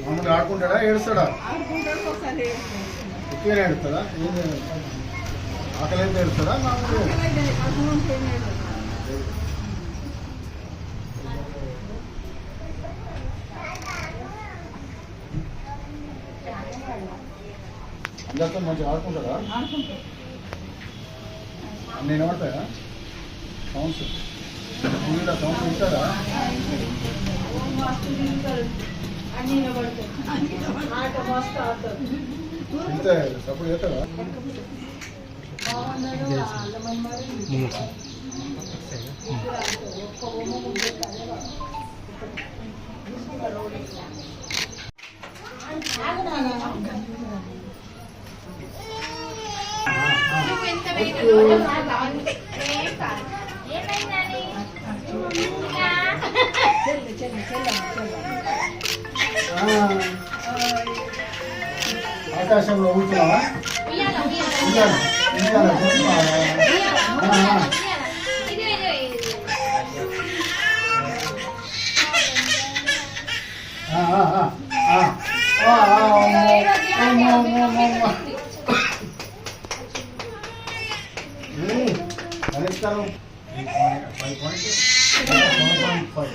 మామూలుగా ఆడుకుంటాడా ఏడుస్తాడా? ఎక్కువనే ఏడుస్తాడా? ఆకలి అయితే ఏడుస్తాడా? అందరితో మంచిగా ఆడుకుంటాడా? అన్నీ వినబడతాయా? సౌండ్స్ టీవీలో సౌండ్స్ వింటాడా? ఇంతే సపోర్ట్ చేస్తాడా? ఆకాశంలో ఊరుతున్నావా? పరిష్కారం 5.5.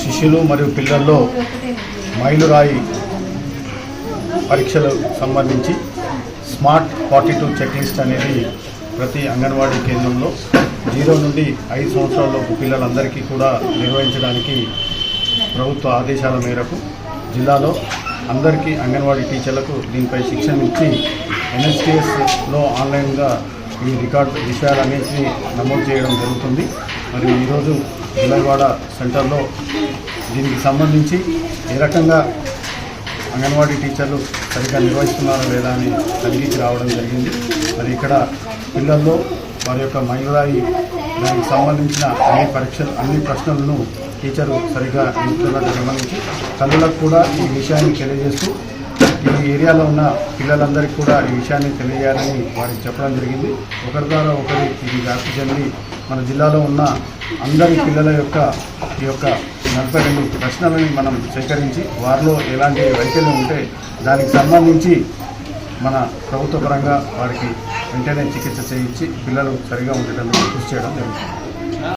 శిశువులు మరియు పిల్లల్లో మైలురాయి పరీక్షలకు సంబంధించి స్మార్ట్ 42 చెక్ లిస్ట్ అనేది ప్రతి అంగన్వాడీ కేంద్రంలో 0 నుండి 5 సంవత్సరాలలోపు పిల్లలందరికీ కూడా నిర్వహించడానికి ప్రభుత్వ ఆదేశాల మేరకు జిల్లాలో అందరికీ అంగన్వాడీ టీచర్లకు దీనిపై శిక్షణ ఇచ్చి NSTSలో ఆన్లైన్గా ఈ రికార్డు విషయాలన్నింటినీ నమోదు చేయడం జరుగుతుంది. మరియు ఈరోజు విజయవాడ సెంటర్లో దీనికి సంబంధించి ఏ రకంగా అంగన్వాడీ టీచర్లు సరిగ్గా నిర్వహిస్తున్నారా లేదా అని తనిఖీకి రావడం జరిగింది. మరి ఇక్కడ పిల్లల్లో వారి యొక్క మైలురాయి దానికి సంబంధించిన అన్ని ప్రశ్నలను టీచరు సరిగ్గా నింపుతున్నట్టు గమనించి తల్లులకు కూడా ఈ విషయాన్ని తెలియజేస్తూ ఈ ఏరియాలో ఉన్న పిల్లలందరికీ కూడా ఈ విషయాన్ని తెలియజేయాలని వారికి చెప్పడం జరిగింది. ఒకరి ద్వారా ఒకరి ఇది వ్యాప్తి చెంది మన జిల్లాలో ఉన్న అందరి పిల్లల యొక్క ఈ యొక్క 42 ప్రశ్నలని మనం సేకరించి వారిలో ఎలాంటి వైకల్యం ఉంటే దానికి సంబంధించి మన ప్రభుత్వ పరంగా వారికి వెంటనే చికిత్స చేయించి పిల్లలు సరిగా ఉండేటందుకు కృషి చేయడం జరుగుతుంది.